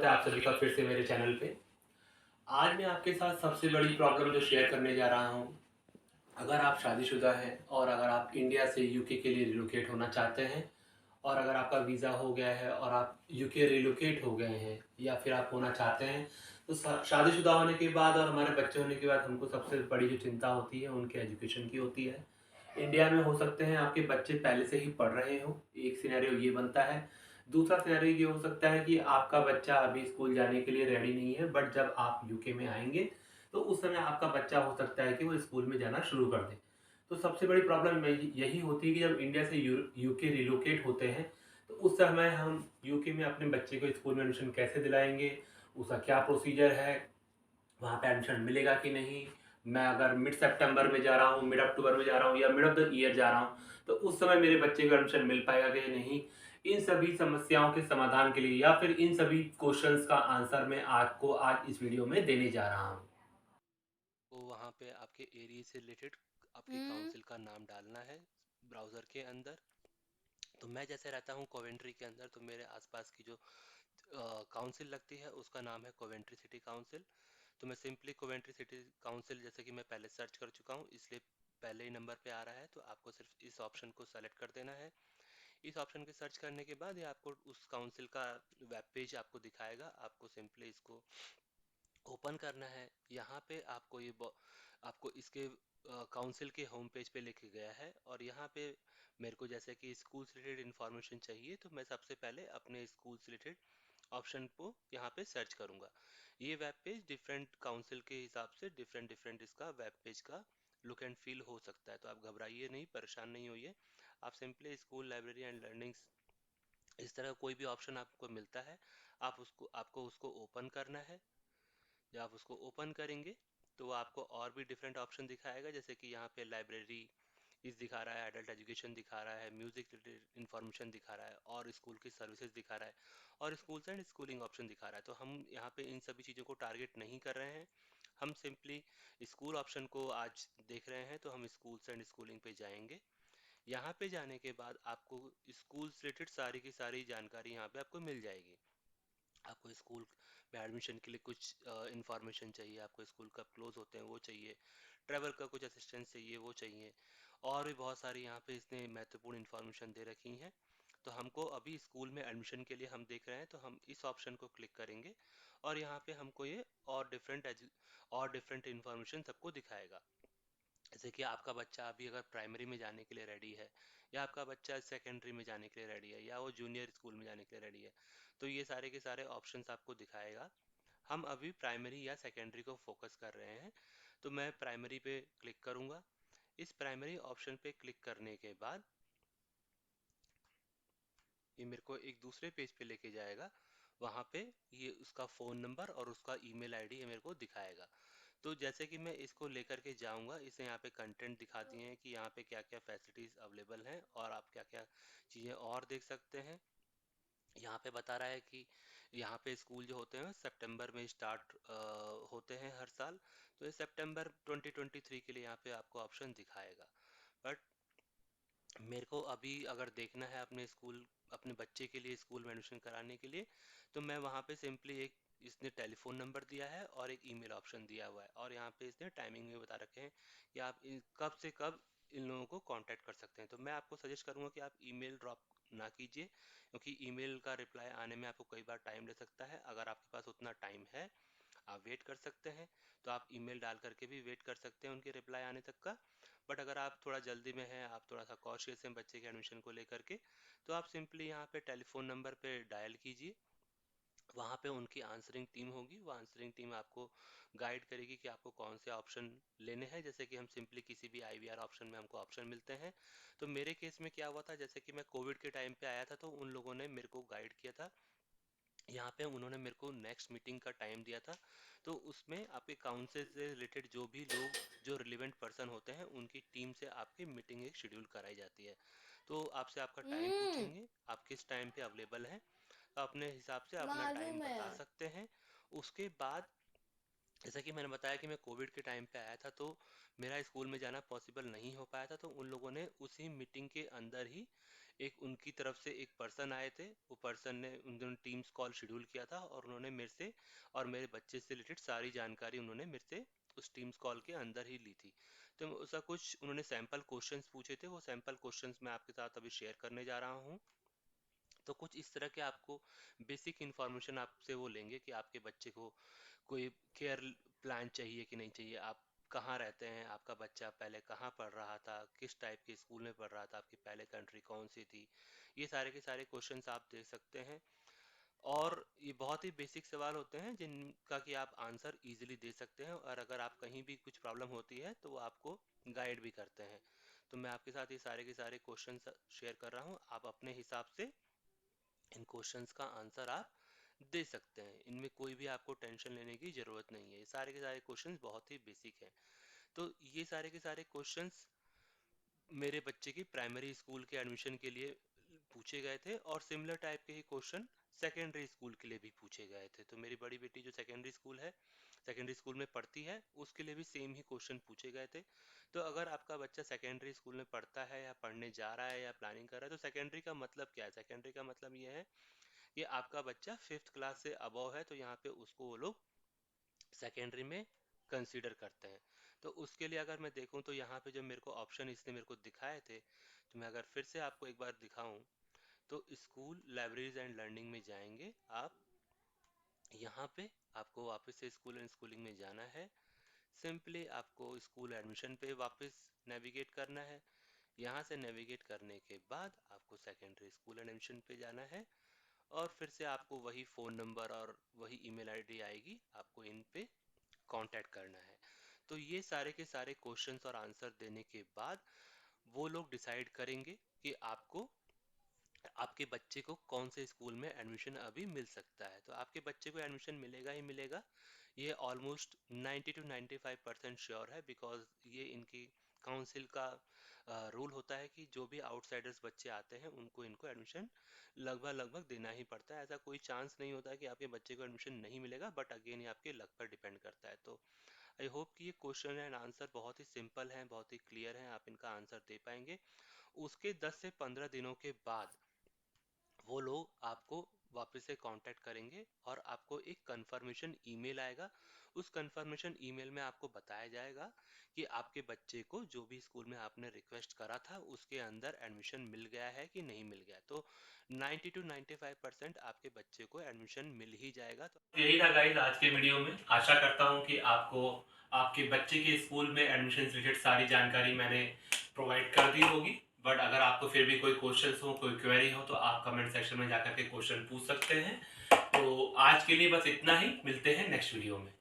है आप सभी का फिर से मेरे चैनल पे। आज मैं आपके साथ सबसे बड़ी प्रॉब्लम जो शेयर करने जा रहा हूँ, अगर आप शादीशुदा हैं और अगर आप इंडिया से यूके के लिए रिलोकेट होना चाहते हैं और अगर आपका वीज़ा हो गया है और आप यूके रिलोकेट हो गए हैं या फिर आप होना चाहते हैं, तो शादीशुदा होने के बाद और हमारे बच्चे होने के बाद हमको सबसे बड़ी जो चिंता होती है उनके एजुकेशन की होती है। इंडिया में हो सकते हैं आपके बच्चे पहले से ही पढ़ रहे हों, एक सिनेरियो ये बनता है। दूसरा सिनेरियो ये हो सकता है कि आपका बच्चा अभी स्कूल जाने के लिए रेडी नहीं है, बट जब आप यूके में आएँगे, तो उस समय आपका बच्चा हो सकता है कि वो स्कूल में जाना शुरू कर दे। तो सबसे बड़ी प्रॉब्लम यही होती है कि जब इंडिया से यूके रिलोकेट होते हैं, तो उस समय हम यूके में अपने बच्चे को स्कूल में एडमिशन कैसे दिलाएँगे, उसका क्या प्रोसीजर है, वहाँ पे एडमिशन मिलेगा कि नहीं? मैं अगर मिड सितंबर में जा रहा हूँ, मिड अक्टूबर में जा रहा हूँ या मिड ऑफ द ईयर जा रहा हूँ, तो उस समय मेरे बच्चे को एडमिशन मिल पाएगा कि नहीं? इन सभी समस्याओं के समाधान के लिए या फिर इन सभी क्वेश्चंस का आंसर मैं आपको आज इस वीडियो में देने जा रहा हूँ। तो वहाँ पे आपके एरिया से रिलेटेड आपकी हुँ, काउंसिल का नाम डालना है ब्राउज़र के अंदर। तो मैं जैसे रहता हूँ कोवेंट्री के अंदर, तो मेरे आसपास की जो काउंसिल लगती है उसका नाम है कोवेंट्री सिटी काउंसिल। तो मैं सिंपली कोवेंट्री सिटी काउंसिल, जैसे कि मैं पहले सर्च कर चुका हूँ इसलिए पहले ही नंबर पे आ रहा है, तो आपको सिर्फ इस ऑप्शन को सेलेक्ट कर देना है। इस ऑप्शन के सर्च करने के बाद ये आपको उस काउंसिल का वेब पेज आपको दिखाएगा। आपको सिंपली इसको ओपन करना है। यहाँ पे आपको आपको इसके काउंसिल के होम पेज पे लेके गया है, और यहाँ पे मेरे को जैसे कि स्कूल से रिलेटेड इन्फॉर्मेशन चाहिए, तो मैं सबसे पहले अपने स्कूल से रिलेटेड ऑप्शन को यहाँ पे सर्च करूँगा। ये वेब पेज डिफरेंट काउंसिल के हिसाब से डिफरेंट डिफरेंट इसका वेब पेज का लुक एंड फील हो सकता है, तो आप घबराइए नहीं, परेशान नहीं होइए। आप simply school library and learnings, इस तरह कोई भी ऑप्शन आपको मिलता है, आपको उसको ओपन करना है। जब आप उसको ओपन करेंगे तो वो आपको और भी डिफरेंट ऑप्शन दिखाएगा, जैसे कि यहाँ पे लाइब्रेरी इस दिखा रहा है, एडल्ट एजुकेशन दिखा रहा है, म्यूजिक रिलेटेड इन्फॉर्मेशन दिखा रहा है, और स्कूल की सर्विसेज दिखा रहा है, और स्कूल्स एंड स्कूलिंग ऑप्शन दिखा रहा है। तो हम यहाँ पे इन सभी चीज़ों को टारगेट नहीं कर रहे हैं। हम सिंपली स्कूल ऑप्शन को आज देख रहे हैं, तो हम स्कूल्स एंड स्कूलिंग पे जाएंगे। यहाँ पे जाने के बाद आपको स्कूल से रिलेटेड सारी की सारी जानकारी यहाँ पे आपको मिल जाएगी। आपको स्कूल में एडमिशन के लिए कुछ इंफॉर्मेशन चाहिए, आपको स्कूल कब क्लोज होते हैं वो चाहिए, ट्रैवल का कुछ असिस्टेंस चाहिए वो चाहिए, और भी बहुत सारी यहाँ पे इसने महत्वपूर्ण इन्फॉर्मेशन दे रखी हैं। तो हमको अभी स्कूल में एडमिशन के लिए हम देख रहे हैं, तो हम इस ऑप्शन को क्लिक करेंगे, और यहाँ पे हमको ये और डिफरेंट इन्फॉर्मेशन सबको दिखाएगा। जैसे कि आपका बच्चा अभी अगर प्राइमरी में जाने के लिए रेडी है, या आपका बच्चा सेकेंडरी में जाने के लिए रेडी है, या वो जूनियर स्कूल में जाने के लिए रेडी है, तो ये सारे के सारे ऑप्शंस आपको दिखाएगा। हम अभी प्राइमरी या सेकेंडरी को फोकस कर रहे हैं, तो मैं प्राइमरी पे क्लिक करूंगा। इस प्राइमरी ऑप्शन पे क्लिक करने के बाद ये मेरे को एक दूसरे पेज पे लेके जाएगा। वहाँ पे ये उसका फ़ोन नंबर और उसका ईमेल आईडी ये मेरे को दिखाएगा। तो जैसे कि मैं इसको लेकर के जाऊंगा, इसे यहाँ पे कंटेंट दिखा दिए हैं कि यहाँ पे क्या क्या फैसिलिटीज़ अवेलेबल हैं और आप क्या क्या चीज़ें और देख सकते हैं। यहाँ पे बता रहा है कि यहाँ पे स्कूल जो होते हैं सितंबर में स्टार्ट होते हैं हर साल। तो ये सितंबर 2023 के लिए यहाँ पे आपको ऑप्शन दिखाएगा। बट मेरे को अभी अगर देखना है अपने बच्चे के लिए स्कूल में एडमिशन कराने के लिए, तो मैं वहाँ पे सिंपली एक, इसने टेलीफोन नंबर दिया है और एक ईमेल ऑप्शन दिया हुआ है, और यहाँ पे इसने टाइमिंग में बता रखे हैं कि आप कब से कब इन लोगों को कांटेक्ट कर सकते हैं। तो मैं आपको सजेस्ट करूंगा कि आप ईमेल ड्रॉप ना कीजिए, क्योंकि ईमेल का रिप्लाई आने में आपको कई बार टाइम ले सकता है। अगर आपके पास उतना टाइम है, आप वेट कर सकते हैं, तो आप ईमेल डाल करके भी वेट कर सकते हैं उनके रिप्लाई आने तक का। बट अगर आप थोड़ा जल्दी में हैं, आप थोड़ा सा कॉशियस हैं बच्चे के एडमिशन को लेकर के, तो आप सिंपली यहाँ पे टेलीफोन नंबर पे डायल कीजिए। वहाँ पे उनकी आंसरिंग टीम होगी, वो आंसरिंग टीम आपको गाइड करेगी कि आपको कौन से ऑप्शन लेने हैं। जैसे कि हम सिंपली किसी भी आईवीआर ऑप्शन में हमको ऑप्शन मिलते हैं। तो मेरे केस में क्या हुआ था, जैसे कि मैं कोविड के टाइम पे आया था, तो उन लोगों ने मेरे को गाइड किया था। यहाँ पे उन्होंने मेरे को नेक्स्ट मीटिंग का टाइम दिया था। तो उसमें आपके काउंसिल से रिलेटेड जो भी लोग, जो रिलेवेंट पर्सन होते हैं, उनकी टीम से आपकी मीटिंग एक शेड्यूल कराई जाती है। तो आपसे आपका टाइम हुँ, पूछेंगे, आप किस टाइम पे अवेलेबल हैं, तो अपने हिसाब से अपना टाइम मालूम बता है। सकते हैं। उसके बाद जैसा कि मैंने बताया कि मैं कोविड के टाइम पे आया था, तो मेरा स्कूल में जाना पॉसिबल नहीं हो पाया था, तो उन लोगों ने उसी मीटिंग के अंदर ही एक उनकी तरफ से एक पर्सन आए थे, वो पर्सन ने उन दोनों टीम्स कॉल शेड्यूल किया था और उन्होंने मेरे से और मेरे बच्चे से रिलेटेड सारी जानकारी उन्होंने मेरे से उस टीम्स कॉल के अंदर ही ली थी। तो उसका कुछ उन्होंने सैंपल क्वेश्चंस पूछे थे, वो सैंपल क्वेश्चंस मैं आपके साथ अभी शेयर करने जा रहा हूँ। तो कुछ इस तरह के आपको बेसिक इन्फॉर्मेशन आपसे वो लेंगे कि आपके बच्चे को कोई केयर प्लान चाहिए कि नहीं चाहिए, आप कहाँ रहते हैं, आपका बच्चा पहले कहाँ पढ़ रहा था, किस टाइप के स्कूल में पढ़ रहा था, आपकी पहले कंट्री कौन सी थी, ये सारे के सारे क्वेश्चंस आप दे सकते हैं। और ये बहुत ही बेसिक सवाल होते हैं जिनका कि आप आंसर इजीली दे सकते हैं, और अगर आप कहीं भी कुछ प्रॉब्लम होती है तो वो आपको गाइड भी करते हैं। तो मैं आपके साथ ये सारे के सारे क्वेश्चंस शेयर कर रहा हूँ, आप अपने हिसाब से इन क्वेश्चंस का आंसर आप दे सकते हैं। इनमें कोई भी आपको टेंशन लेने की ज़रूरत नहीं है, ये सारे के सारे क्वेश्चंस बहुत ही बेसिक हैं। तो ये सारे के सारे क्वेश्चंस मेरे बच्चे की प्राइमरी स्कूल के एडमिशन के लिए पूछे गए थे, और सिमिलर टाइप के ही क्वेश्चन सेकेंडरी स्कूल के लिए भी पूछे गए थे। तो मेरी बड़ी बेटी जो सेकेंडरी स्कूल में पढ़ती है, उसके लिए भी सेम ही क्वेश्चन पूछे गए थे। तो अगर आपका बच्चा सेकेंडरी स्कूल में पढ़ता है या पढ़ने जा रहा है या प्लानिंग कर रहा है, तो सेकेंडरी का मतलब क्या है? सेकेंडरी का मतलब ये है कि आपका बच्चा 5th क्लास से अबव है, तो यहाँ पे उसको वो लोग सेकेंडरी में कंसीडर करते हैं। तो उसके लिए अगर मैं देखूं तो यहाँ पे जो मेरे को ऑप्शन इसने मेरे को दिखाए थे, तो मैं अगर फिर से आपको एक बार दिखाऊं, तो स्कूल लाइब्रेरीज एंड लर्निंग में जाएंगे आप। यहाँ पे आपको वापस से स्कूल एंड स्कूलिंग में जाना है। सिंपली आपको स्कूल एडमिशन पे वापस नेविगेट करना है। यहाँ से नेविगेट करने के बाद आपको सेकेंडरी स्कूल एंड एडमिशन पे जाना है, और फिर से आपको वही फ़ोन नंबर और वही ईमेल आईडी आएगी, आपको इन पे कांटेक्ट करना है। तो ये सारे के सारे क्वेश्चंस और आंसर देने के बाद वो लोग डिसाइड करेंगे कि आपको आपके बच्चे को कौन से स्कूल में एडमिशन अभी मिल सकता है। तो आपके बच्चे को एडमिशन मिलेगा ही मिलेगा, ये ऑलमोस्ट 90 to 95% श्योर है, बिकॉज ये इनकी काउंसिल का रूल होता है कि जो भी आउटसाइडर्स बच्चे आते हैं उनको इनको एडमिशन लगभग लगभग देना ही पड़ता है। ऐसा कोई चांस नहीं होता है कि आपके बच्चे को एडमिशन नहीं मिलेगा, बट अगेन ये आपके लक पर डिपेंड करता है। तो आई होप कि ये क्वेश्चन एंड आंसर बहुत ही सिंपल हैं, बहुत ही क्लियर हैं, आप इनका आंसर दे पाएंगे। उसके 10 से 15 दिनों के बाद वो लोग आपको वापस से कांटेक्ट करेंगे और आपको एक कंफर्मेशन ईमेल आएगा। उस कंफर्मेशन ईमेल में आपको बताया जाएगा कि आपके बच्चे को जो भी स्कूल में आपने रिक्वेस्ट करा था उसके अंदर एडमिशन मिल गया है कि नहीं मिल गया। तो 90 to 95% आपके बच्चे को एडमिशन मिल ही जाएगा। तो यही था गाइस आज के वीडियो में। आशा करता हूँ कि आपको आपके बच्चे के स्कूल में एडमिशन रिलेटेड सारी जानकारी मैंने प्रोवाइड कर दी होगी। बट अगर आपको फिर भी कोई क्वेश्चंस हो, कोई क्वेरी हो, तो आप कमेंट सेक्शन में जाकर के क्वेश्चन पूछ सकते हैं। तो आज के लिए बस इतना ही, मिलते हैं नेक्स्ट वीडियो में।